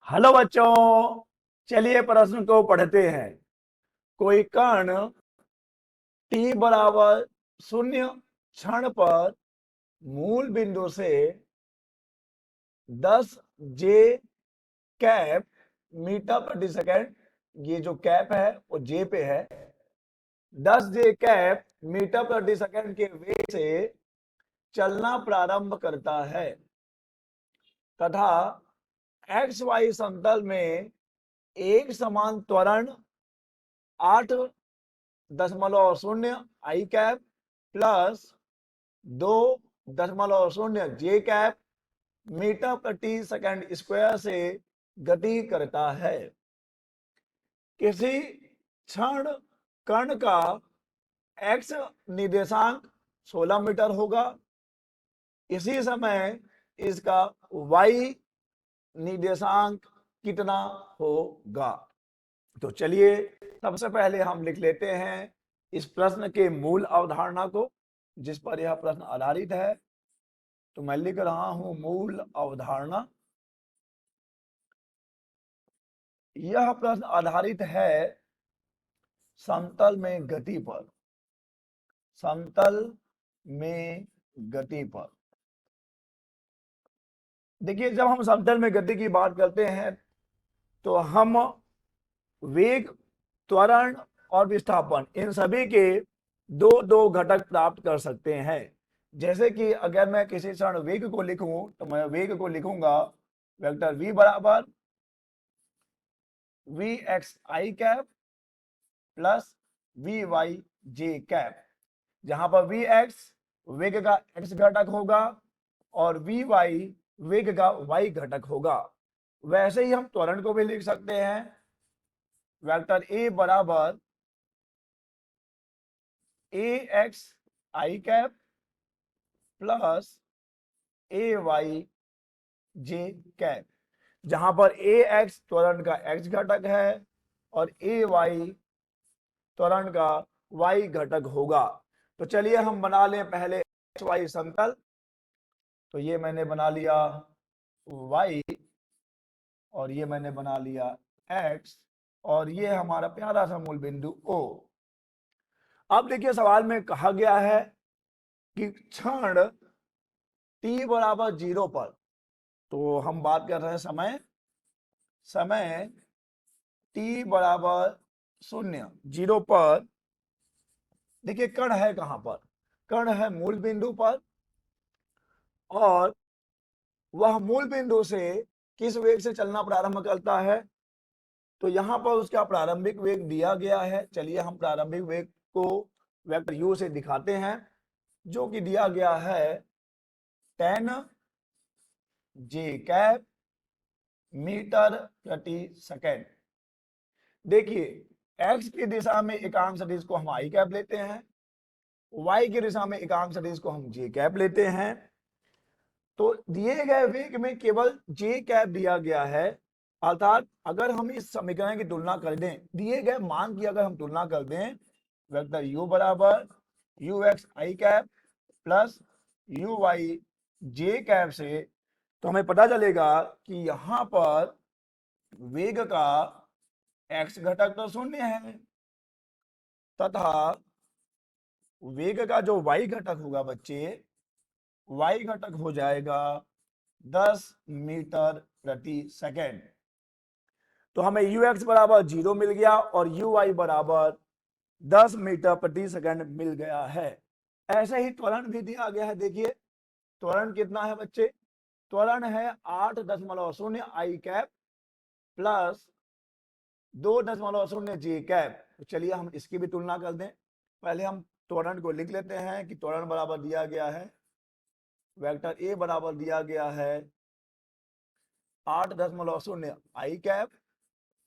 Hello बच्चों, चलिए प्रश्न को पढ़ते हैं। कोई कण t बराबर 0 क्षण पर मूल बिंदु से 10 जे कैप मीटर प्रति सेकंड, ये जो कैप है वो जे पे है, 10 जे कैप मीटर प्रति सेकंड के वेग से चलना प्रारंभ करता है तथा एक्स वाई समतल में एक समान त्वरण 8.0 आई कैप प्लस 2.0 जे कैप मीटर प्रति सेकंड स्क्वायर से गति करता है। किसी क्षण कण का एक्स निर्देशांक 16 मीटर होगा, इसी समय इसका वाई निर्देशांक कितना होगा। तो चलिए सबसे पहले हम लिख लेते हैं इस प्रश्न के मूल अवधारणा को जिस पर यह प्रश्न आधारित है। तो मैं लिख रहा हूं मूल अवधारणा। यह प्रश्न आधारित है समतल में गति पर। समतल में गति पर देखिए, जब हम समतल में गति की बात करते हैं तो हम वेग, त्वरण और विस्थापन इन सभी के दो दो घटक प्राप्त कर सकते हैं। जैसे कि अगर मैं किसी क्षण वेग को लिखूं तो मैं वेग को लिखूंगा वेक्टर v बराबर v x i cap plus v y j cap, जहां पर वी एक्स वेग का x घटक होगा और वी वाई वेग का y घटक होगा। वैसे ही हम त्वरण को भी लिख सकते हैं वेक्टर a बराबर ए x i cap plus A Y j cap, जहां पर ए एक्स त्वरण का x घटक है और ए वाई त्वरण का y घटक होगा। तो चलिए हम बना लें पहले एक्स वाई समतल। तो ये मैंने बना लिया y और ये मैंने बना लिया x और ये हमारा प्यारा सा मूल बिंदु O। अब देखिए सवाल में कहा गया है कि क्षण t बराबर 0 पर, तो हम बात कर रहे हैं समय t बराबर 0 पर। देखिए कण है कहां पर, कण है मूल बिंदु पर और वह मूल बिंदु से किस वेग से चलना प्रारंभ करता है। तो यहां पर उसका प्रारंभिक वेग दिया गया है। चलिए हम प्रारंभिक वेग को वेक्टर u से दिखाते हैं, जो कि दिया गया है 10 जे कैप मीटर प्रति सेकेंड। देखिए x की दिशा में एकांक सदिश को हम आई कैप लेते हैं, y की दिशा में एकांक सदिश को हम जे कैप लेते हैं। तो दिए गए वेग में केवल जे कैप दिया गया है, अर्थात अगर हम इस समीकरण की तुलना कर दें, दिए गए मान की अगर हम तुलना कर दें वेक्टर u बराबर u x i cap plus u y j cap से, तो हमें पता चलेगा कि यहां पर वेग का x घटक तो 0 है तथा वेग का जो y घटक होगा बच्चे, y घटक हो जाएगा 10 मीटर प्रति सेकेंड। तो हमें ux बराबर 0 मिल गया और uy बराबर 10 मीटर प्रति सेकेंड मिल गया है। ऐसे ही त्वरण भी दिया गया है। देखिए त्वरण कितना है बच्चे, त्वरण है 8.0 आई कैप प्लस 2.0 जे कैप। तो चलिए हम इसकी भी तुलना कर दें। पहले हम त्वरण को लिख लेते हैं कि त्वरण बराबर दिया गया है वेक्टर ए बराबर दिया गया है 8.0 आई कैप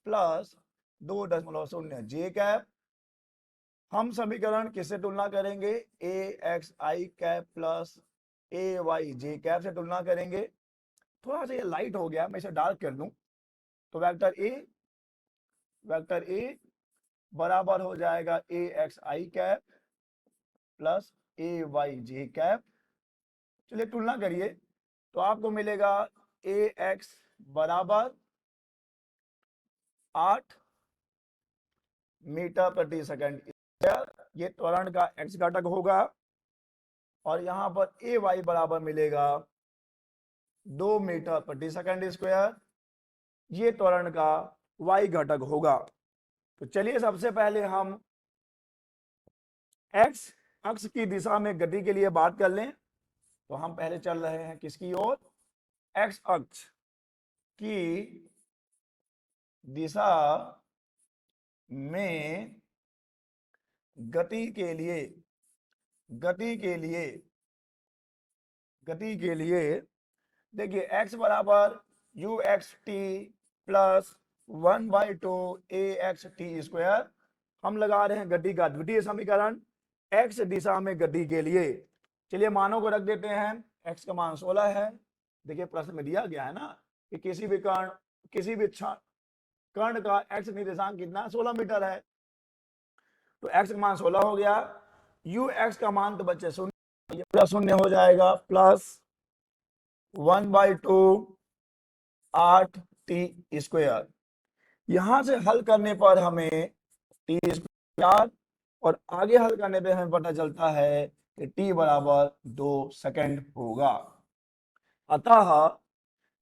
प्लस 2.0 जे कैप। हम समीकरण किससे तुलना करेंगे, ए x i cap plus A Y j cap से तुलना करेंगे। थोड़ा सा ये लाइट हो गया, मैं इसे डार्क कर दूं। तो वेक्टर ए बराबर हो जाएगा ए x i cap plus A Y j cap. चलिए तुलना करिए तो आपको मिलेगा ए एक्स बराबर 8 मीटर प्रति सेकंड स्क्वायर, ये त्वरण का x घटक होगा। और यहां पर ए वाई बराबर मिलेगा 2 मीटर प्रति सेकंड स्क्वायर, ये त्वरण का y घटक होगा। तो चलिए सबसे पहले हम x अक्ष की दिशा में गति के लिए बात कर लें। तो हम पहले चल रहे हैं किसकी ओर, x अक्ष की दिशा में गति के लिए देखिए x बराबर यू एक्स टी प्लस 1/2 ए एक्स टी स्क्वायर। हम लगा रहे हैं गति का द्वितीय समीकरण x दिशा में गति के लिए। चलिए मानों को रख देते हैं, x का मान 16 है। देखिए प्रश्न में दिया गया है ना कि किसी भी कर्ण का x निर्देशांक कितना है, 16 मीटर है। तो x का मान 16 हो गया, u x का मान तो बच्चे शून्य, ये पूरा शून्य हो जाएगा, प्लस 1/2 8 टी स्क्वायर। यहां से हल करने पर हमें टी स्क्वायर, और आगे हल करने पे हमें पता चलता है कि टी बराबर 2 सेकंड होगा। अतः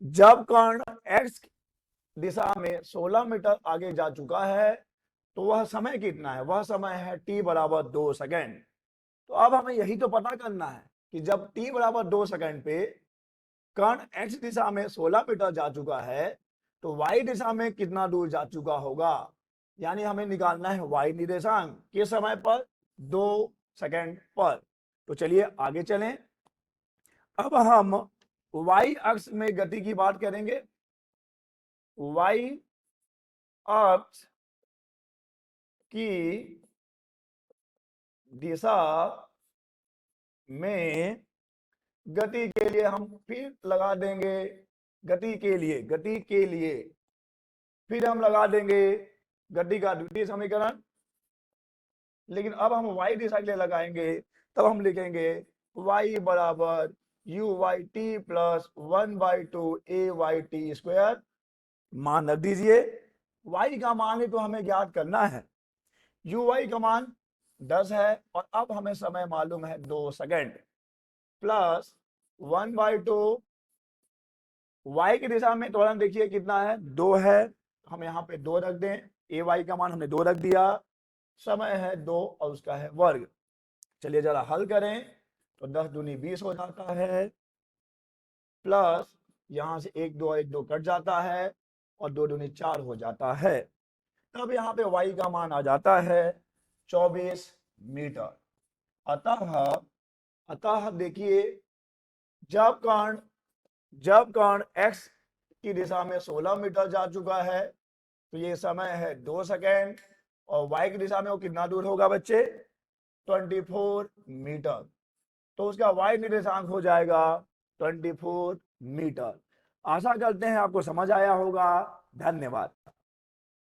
जब कर्ण x दिशा में 16 मीटर आगे जा चुका है तो वह समय कितना है, वह समय है t बराबर 2 सेकंड। तो अब हमें यही तो पता करना है कि जब t बराबर 2 सेकंड पे कर्ण x दिशा में 16 मीटर जा चुका है तो y दिशा में कितना दूर जा चुका होगा, यानी हमें निकालना है y निर्देशांक किस समय पर, 2 सेकंड पर। तो चलिए आगे चलें। अब हम y अक्ष में गति की बात करेंगे। y अक्ष की दिशा में गति के लिए हम फिर लगा देंगे गति के लिए फिर हम लगा देंगे गति का द्वितीय समीकरण। लेकिन अब हम y दिशा के लिए लगाएंगे, तब हम लिखेंगे y बराबर u y t plus 1/2 a y t square. मान रख दीजिए, y का मान ही तो हमें ज्ञात करना है, यू वाई का मान 10 है और अब हमें समय मालूम है 2 सेकंड, प्लस 1/2 y की दिशा में त्वरण देखिए कितना है, 2 है, हम यहाँ पे 2 रख दें, ए वाई का मान हमने 2 रख दिया, समय है 2 और उसका है वर्ग। चलिए जरा हल करें, तो 10 दूनी 20 हो जाता है, प्लस यहां से 1 2 1 2 कट जाता है और 2 दूनी 4 हो जाता है। तब यहाँ पे y का मान आ जाता है 24 मीटर। अतः देखिए जब कर्ण x की दिशा में 16 मीटर जा चुका है तो ये समय है 2 सेकेंड, और y की दिशा में वो कितना दूर होगा बच्चे, 24 मीटर। तो उसका y निर्देशांक हो जाएगा 24 मीटर। आशा करते हैं आपको समझ आया होगा। धन्यवाद।